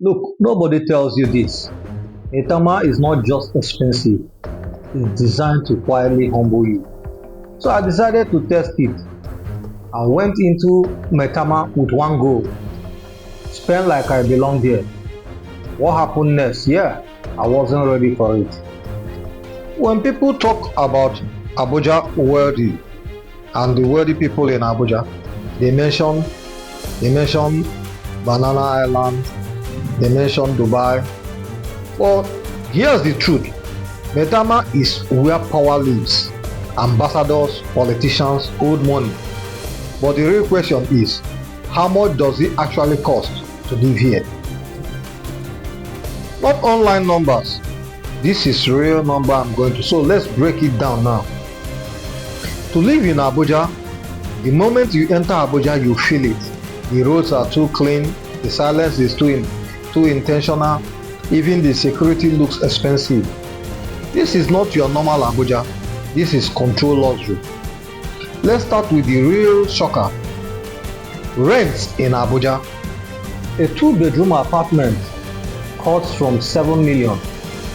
Look, nobody tells you this. Maitama is not just expensive, it's designed to quietly humble you. So I decided to test it. I went into Maitama with one goal: spend like I belong there. What happened next? Yeah, I wasn't ready for it. When people talk about Abuja wealthy and the wealthy people in Abuja, they mention they mention Banana Island, they mention Dubai. Well, here's the truth. Maitama is where power lives. Ambassadors, politicians, old money. But the real question is, how much does it actually cost to live here? Not online numbers. This is real number I'm going to. So let's break it down now. To live in Abuja, the moment you enter Abuja, you feel it. The roads are too clean, the silence is too intentional, even the security looks expensive. This is not your normal Abuja, this is control luxury. Let's start with the real shocker. Rents in Abuja. A two-bedroom apartment costs from 7 million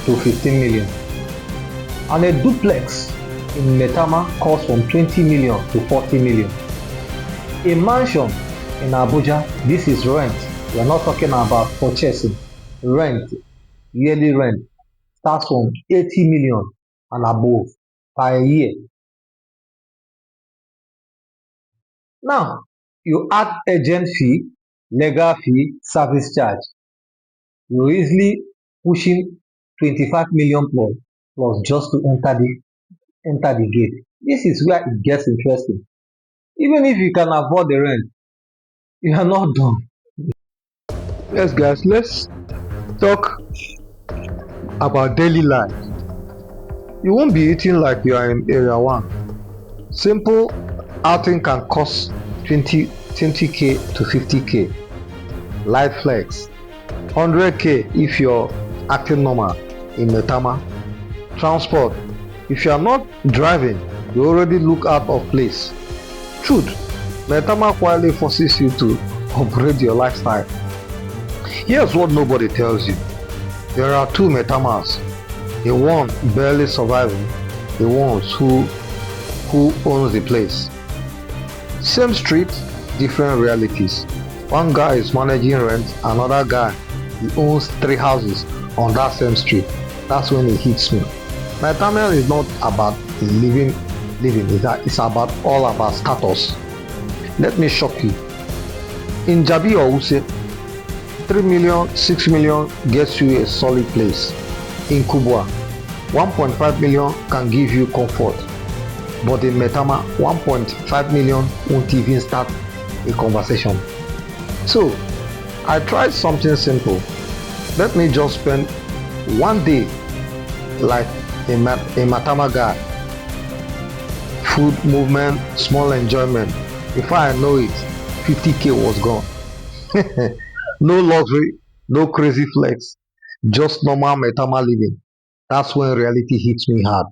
to 15 million, and a duplex in Maitama costs from 20 million to 40 million. A mansion in Abuja, this is rent. We are not talking about purchasing. Rent, yearly rent, starts from 80 million and above per year. Now, you add agent fee, legal fee, service charge. You're easily pushing 25 million plus just to enter the gate. This is where it gets interesting. Even if you can afford the rent, you are not done. Yes, guys, let's talk about daily life. You won't be eating like you are in area 1. Simple outing can cost 20k to 50k. Light flex 100k if you're acting normal in Maitama. Transport, if you are not driving, you already look out of place. Truth, Maitama quietly forces you to upgrade your lifestyle. Here's what nobody tells you. There are two Maitamas. The one barely surviving, the ones who owns the place. Same street, different realities. One guy is managing rent, another guy he owns 3 houses on that same street. That's when it hits me. Maitama is not about living, it's about all about status. Let me shock you. In Jabi or Use, 3 million, 6 million gets you a solid place. In Kubwa, 1.5 million can give you comfort. But in Maitama, 1.5 million won't even start a conversation. So, I tried something simple. Let me just spend one day like a Maitama guy. Food, movement, small enjoyment. Before I know it, 50k was gone. No luxury, no crazy flex, just normal Maitama living. That's when reality hits me hard.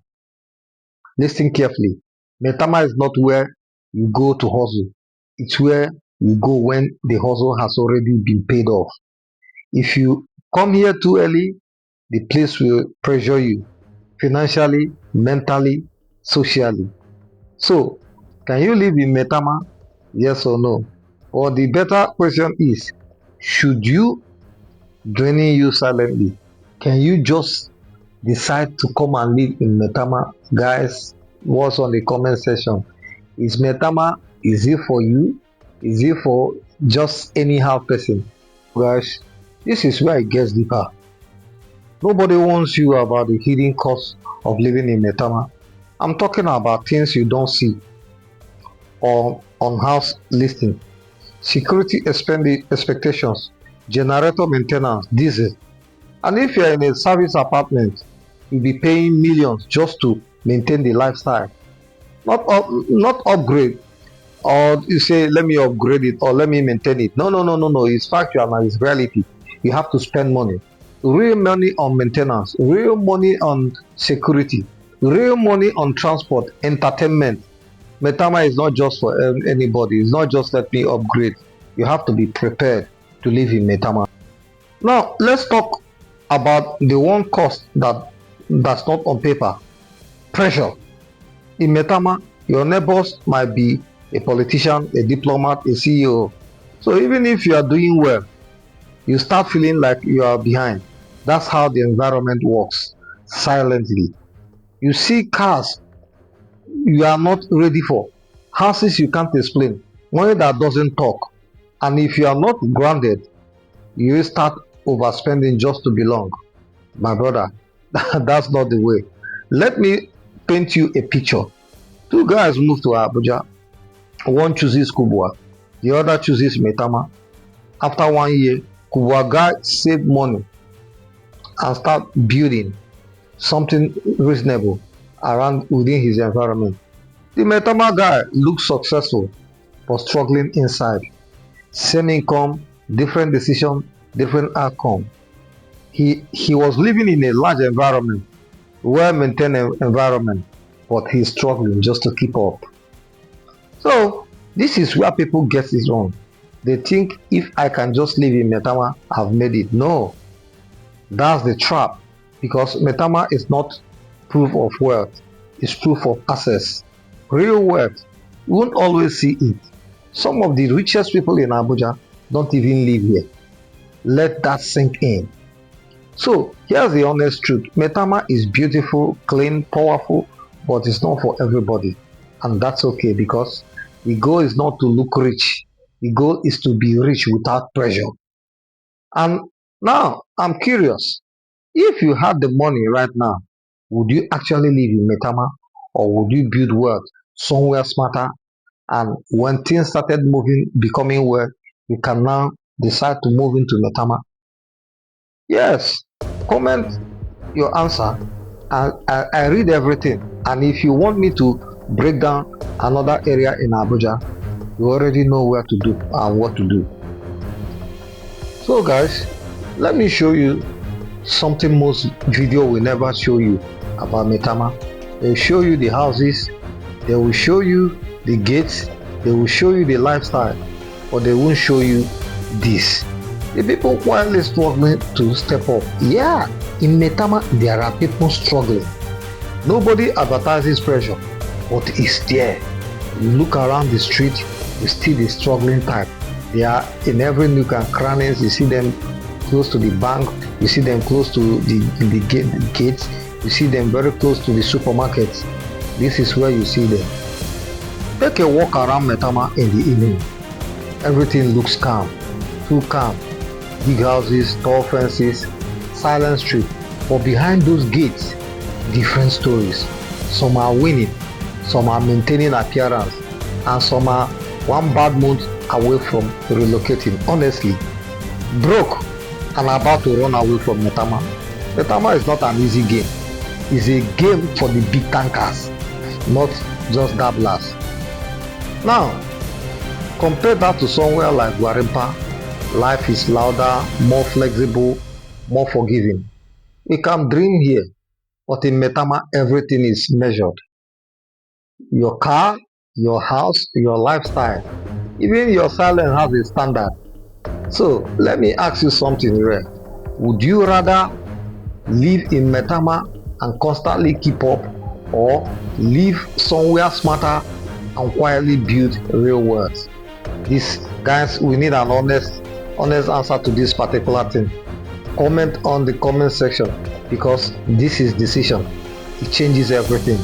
Listen carefully. Maitama is not where you go to hustle. It's where you go when the hustle has already been paid off. If you come here too early, the place will pressure you financially, mentally, socially. So, can you live in Maitama? Yes or no? Or the better question is, should you draining you silently? Can you just decide to come and live in Maitama? Guys, what's on the comment section? Is Maitama, is it for you? Is it for just anyhow person? Guys, this is where it gets deeper. Nobody warns you about the hidden cost of living in Maitama. I'm talking about things you don't see or on house listing. Security expectations, generator maintenance, diesel. And if you're in a service apartment, you'll be paying millions just to maintain the lifestyle. Not upgrade, or you say let me upgrade it or let me maintain it. No. It's factual and it's reality. You have to spend money. Real money on maintenance, real money on security, real money on transport, entertainment. Maitama is not just for anybody. It's not just let me upgrade. You have to be prepared to live in Maitama. Now let's talk about the one cost that's not on paper: pressure. In Maitama, your neighbors might be a politician, a diplomat, a CEO. So even if you are doing well, you start feeling like you are behind. That's how the environment works silently. You see cars you are not ready for, houses you can't explain, money that doesn't talk. And if you are not grounded, you will start overspending just to belong. My brother, that's not the way. Let me paint you a picture. Two guys move to Abuja. One chooses Kubwa, the other chooses Maitama. After 1 year, Kubwa guy save money and start building something reasonable around within his environment. The Maitama guy looks successful but struggling inside. Same income, different decision, different outcome. He was living in a large environment, well maintained environment, but he's struggling just to keep up. So this is where people get it wrong. They think if I can just live in Maitama, I've made it. No, that's the trap, because Maitama is not proof of wealth, it's proof of access. Real wealth, you won't always see it. Some of the richest people in Abuja don't even live here. Let that sink in. So here's the honest truth: Maitama is beautiful, clean, powerful, but it's not for everybody. And that's okay, because the goal is not to look rich, the goal is to be rich without pressure. And now I'm curious, if you had the money right now, would you actually live in Maitama, or would you build wealth somewhere smarter? And when things started moving, becoming well, you can now decide to move into Maitama. Yes, comment your answer. I read everything. And if you want me to break down another area in Abuja, you already know where to do and what to do. So guys, let me show you something most video will never show you about Maitama. They show you the houses, they will show you the gates, they will show you the lifestyle, but they won't show you this. The people quietly struggling to step up. Yeah, in Maitama there are people struggling. Nobody advertises pressure, but it's there. You look around the street, you see the struggling type. They are in every nook and crannies. You see them close to the bank, you see them close to the gates, you see them very close to the supermarkets. This is where you see them. Take a walk around Maitama in the evening. Everything looks calm, too calm. Big houses, tall fences, silent street. But behind those gates, different stories. Some are winning, some are maintaining appearance, and some are one bad month away from relocating. Honestly, broke and about to run away from Maitama. Maitama is not an easy game. It's a game for the big tankers, not just dabblers. Now, compare that to somewhere like Gwarimpa. Life is louder, more flexible, more forgiving. You can dream here, but in Maitama, everything is measured. Your car, your house, your lifestyle, even your silence has a standard. So let me ask you something rare. Would you rather live in Maitama and constantly keep up, or live somewhere smarter and quietly build real wealth? This, guys, we need an honest answer to this particular thing. Comment on the comment section, because this is decision. It changes everything.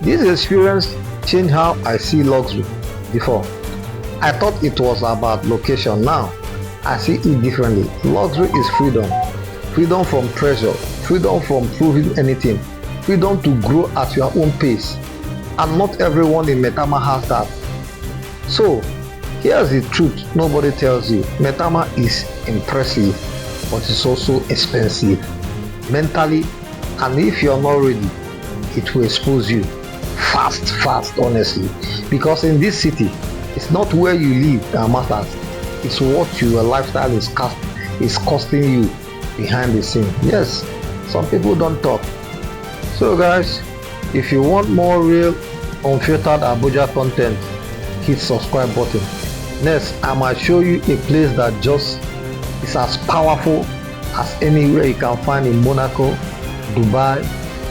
This experience changed how I see luxury. Before, I thought it was about location. Now, I see it differently. Luxury is freedom. Freedom from pressure. Freedom from proving anything. Freedom to grow at your own pace. And not everyone in Maitama has that. So, here's the truth nobody tells you. Maitama is impressive, but it's also expensive. Mentally, and if you're not ready, it will expose you. Fast, honestly. Because in this city, it's not where you live that matters. It's what your lifestyle is costing you behind the scene. Yes, some people don't talk. So guys, if you want more real, unfiltered Abuja content, hit subscribe button. Next, I might show you a place that just is as powerful as anywhere you can find in Monaco, Dubai,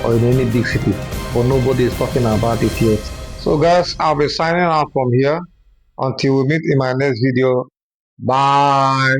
or in any big city. But nobody is talking about it yet. So guys, I'll be signing out from here until we meet in my next video. Bye.